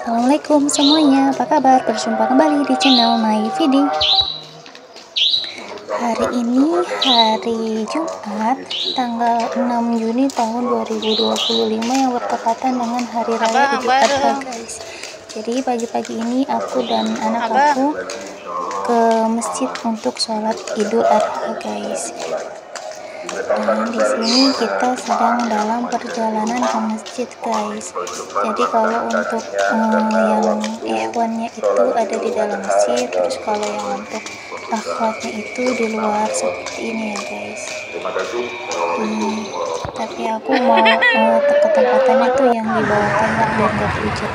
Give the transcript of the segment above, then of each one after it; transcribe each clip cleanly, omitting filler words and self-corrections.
Assalamualaikum semuanya, apa kabar? Berjumpa kembali di channel My Vidi. Hari ini hari Jumat, tanggal 6 Juni tahun 2025 yang bertepatan dengan Hari Raya Idul Adha, guys. Jadi pagi-pagi ini aku dan anak aku ke masjid untuk sholat Idul Adha, guys. Dan di sini kita sedang dalam perjalanan ke masjid, guys. Jadi kalau untuk yang ikhwannya itu ada di dalam masjid, terus kalau yang untuk akhwatnya itu di luar seperti ini ya, guys. Tapi aku mau ke tempatannya tuh yang di bawah tenda biar gak hujan.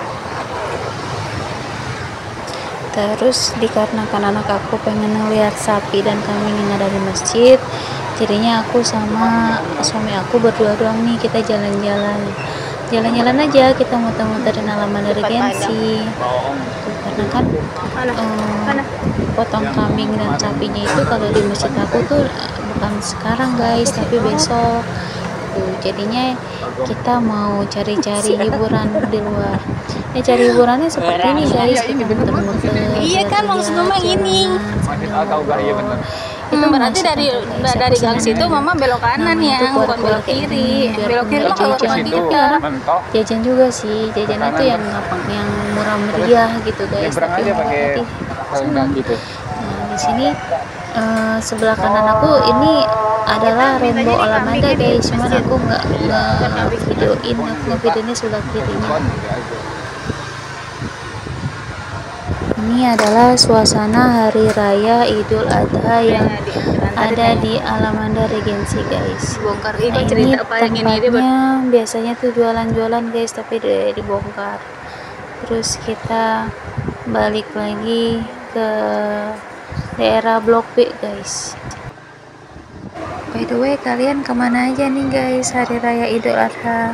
Terus dikarenakan anak aku pengen ngeliat sapi dan kambing yang ada di masjid, jadinya aku sama suami aku berdua doang nih, kita jalan-jalan aja, kita muter-muterin halaman Regency tuh, karena kan potong kambing dan sapinya itu kalau di masjid aku tuh bukan sekarang, guys, tapi besok tuh. Jadinya kita mau cari-cari hiburan di luar. Ya cari hiburannya seperti ini, guys, kita muter-muter. Iya kan, maksud mama ini. Itu berarti dari gang situ mama belok kanan ya, bukan belok kiri. Belok kiri mah kalau cuma jajan juga sih, jajan itu yang gampang, yang murah meriah gitu, guys. Tapi nanti gitu. Nah, di sini sebelah kanan aku ini adalah Rainbow Alamanda, guys. Cuman aku nggak videoin, aku videonya sebelah kirinya. Ini adalah suasana Hari Raya Idul Adha yang ada di Alamanda Regency, guys. Nah, ini tempatnya biasanya tuh jualan-jualan, guys, tapi udah dibongkar. Terus kita balik lagi ke daerah Blok B, guys. By the way, kalian kemana aja nih, guys, Hari Raya Idul Adha?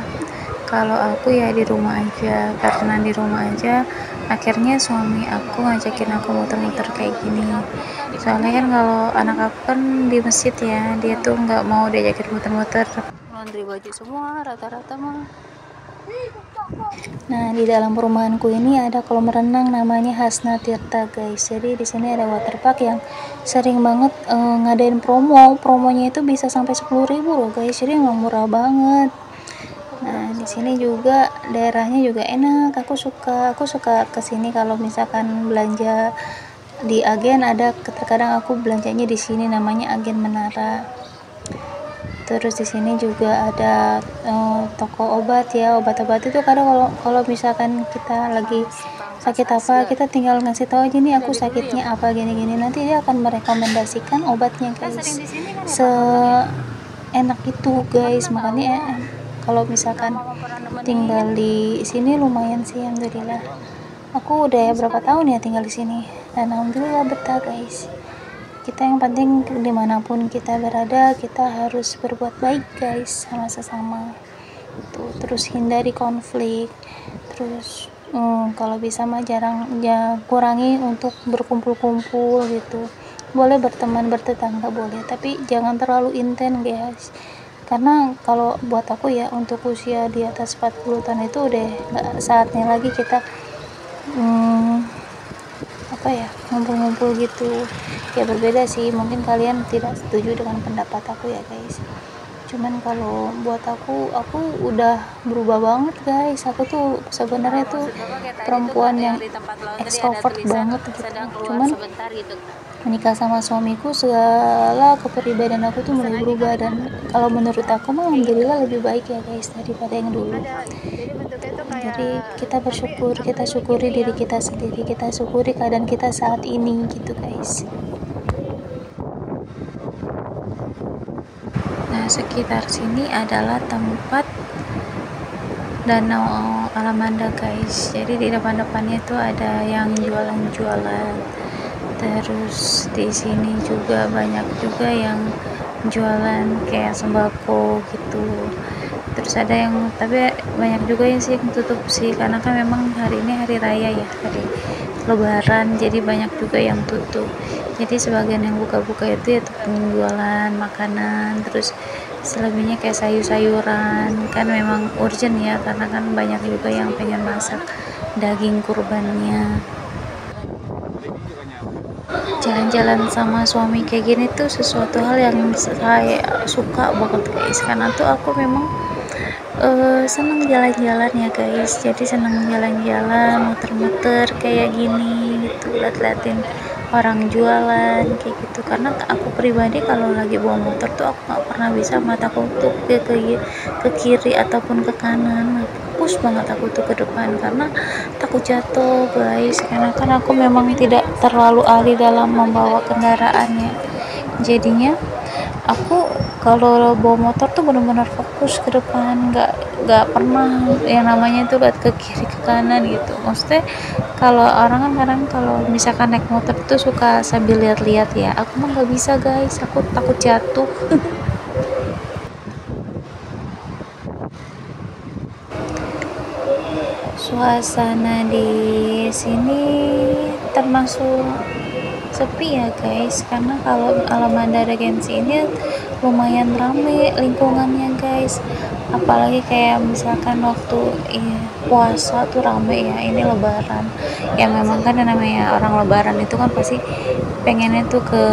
Kalau aku ya di rumah aja, karena di rumah aja akhirnya suami aku ngajakin aku muter-muter kayak gini. Soalnya kan kalau anak aku kan di masjid ya, dia tuh nggak mau diajakin muter-muter, laundry baju semua rata-rata mah. Nah, di dalam perumahanku ini ada kolam renang namanya Hasna Tirta, guys. Jadi di sini ada waterpark yang sering banget ngadain promonya itu bisa sampai 10.000 loh, guys. Jadi emang murah banget. Nah, di sini juga daerahnya juga enak. Aku suka kesini kalau misalkan belanja di agen. Ada terkadang aku belanjanya di sini, namanya Agen Menara. Terus di sini juga ada toko obat ya, obat-obat itu kadang kalau misalkan kita lagi sakit apa, kita tinggal ngasih tahu aja nih aku sakitnya apa gini-gini, nanti dia akan merekomendasikan obatnya, guys. Seenak itu, guys. Makanya kalau misalkan tinggal di sini lumayan sih, alhamdulillah. Aku udah berapa tahun ya tinggal di sini dan alhamdulillah betah, guys. Kita yang penting dimanapun kita berada, kita harus berbuat baik, guys, sama sesama. Tuh, terus hindari konflik. Terus kalau bisa mah kurangi untuk berkumpul-kumpul gitu. Boleh berteman bertetangga boleh, tapi jangan terlalu intens, guys. Karena kalau buat aku ya, untuk usia di atas 40 tahun itu udah nggak saatnya lagi kita ngumpul-ngumpul gitu. Ya berbeda sih, mungkin kalian tidak setuju dengan pendapat aku ya, guys. Cuman kalau buat aku udah berubah banget, guys. Aku tuh sebenarnya tuh perempuan yang extrovert banget gitu. Cuman menikah sama suamiku, segala kepribadian aku tuh mulai berubah, dan kalau menurut aku mah alhamdulillah lebih baik ya, guys, daripada yang dulu. Jadi kita bersyukur, kita syukuri diri kita sendiri, kita syukuri keadaan kita saat ini gitu, guys. Nah, sekitar sini adalah tempat Danau Alamanda, guys. Jadi di depan-depannya itu ada yang jualan-jualan. Terus di sini juga banyak juga yang jualan kayak sembako gitu. Terus ada yang, tapi banyak juga yang sih yang tutup sih, karena kan memang hari ini hari raya ya, hari lebaran, jadi banyak juga yang tutup. Jadi sebagian yang buka-buka itu ya penjualan makanan, terus selebihnya kayak sayur-sayuran, kan memang urgent ya, karena kan banyak juga yang pengen masak daging kurbannya. Jalan-jalan sama suami kayak gini tuh sesuatu hal yang saya suka banget guys, karena tuh aku memang seneng jalan-jalan ya guys, jadi seneng jalan-jalan muter-muter kayak gini gitu, liat-liatin orang jualan kayak gitu. Karena aku pribadi kalau lagi bawa motor tuh aku nggak pernah bisa mataku tuh ke kiri ataupun ke kanan, fokus banget aku tuh ke depan karena takut jatuh guys, karena kan aku memang tidak terlalu ahli dalam membawa kendaraannya, jadinya aku kalau bawa motor tuh benar-benar fokus ke depan, nggak pernah yang namanya tuh lihat ke kiri ke kanan gitu. Maksudnya kalau orang kan kadang kalau misalkan naik motor tuh suka sambil lihat-lihat ya, aku mah nggak bisa guys, aku takut jatuh. Suasana di sini termasuk sepi ya guys, karena kalau Alamanda Regency ini lumayan rame lingkungannya guys, apalagi kayak misalkan waktu puasa tuh rame ya, ini lebaran ya, memang kan namanya orang lebaran itu kan pasti pengennya tuh ke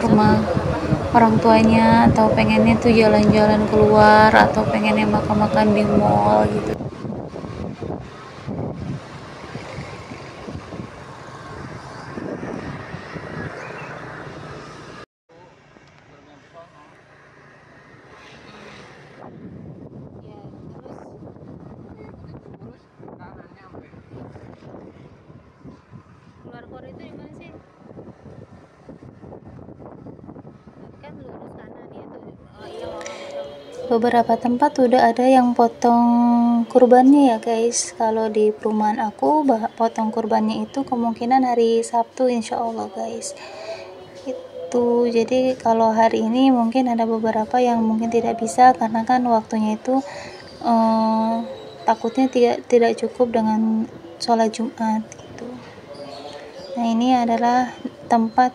rumah orang tuanya, atau pengennya tuh jalan-jalan keluar, atau pengennya makan-makan di mall gitu. Keluar kor itu gimana sih? Kan lurus kanan ya tuh. Oh iya betul. Beberapa tempat udah ada yang potong kurbannya ya guys. Kalau di perumahan aku potong kurbannya itu kemungkinan hari Sabtu insya Allah guys. Itu jadi kalau hari ini mungkin ada beberapa yang mungkin tidak bisa karena kan waktunya itu takutnya tidak cukup dengan sholat Jumat gitu. Nah ini adalah tempat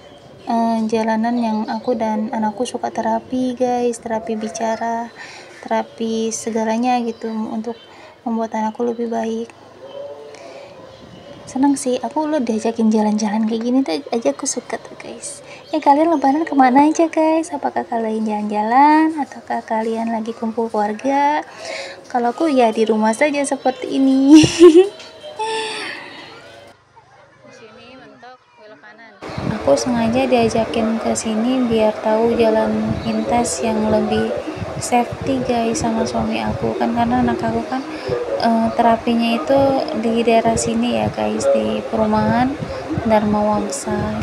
jalanan yang aku dan anakku suka terapi guys, terapi bicara, terapi segalanya gitu untuk membuat anakku lebih baik. Seneng sih aku lo diajakin jalan-jalan kayak gini tuh aja, aku suka tuh guys. Kalian lebaran kemana aja guys? Apakah kalian jalan-jalan ataukah kalian lagi kumpul keluarga? Kalau aku ya di rumah saja seperti ini. Aku sengaja diajakin ke sini biar tahu jalan pintas yang lebih safety guys sama suami aku kan, karena anak aku kan terapinya itu di daerah sini ya guys, di perumahan Dharma Wangsa.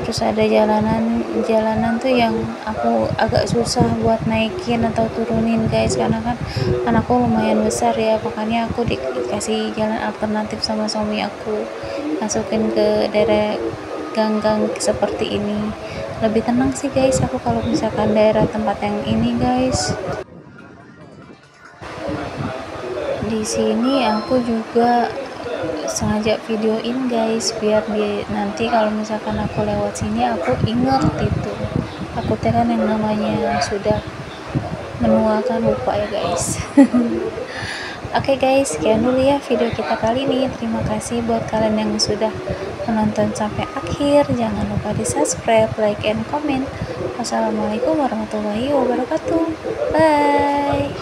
Terus ada jalanan tuh yang aku agak susah buat naikin atau turunin guys, karena kan anakku lumayan besar ya, makanya aku dikasih jalan alternatif sama suami aku, masukin ke daerah gang-gang seperti ini. Lebih tenang sih guys aku kalau misalkan daerah tempat yang ini guys. Di sini aku juga sengaja videoin guys biar nanti kalau misalkan aku lewat sini aku inget gitu. Aku kan yang namanya sudah menuakan lupa ya guys. Oke guys, sekian dulu ya video kita kali ini. Terima kasih buat kalian yang sudah menonton sampai akhir. Jangan lupa di subscribe, like, and comment. Wassalamualaikum warahmatullahi wabarakatuh. Bye.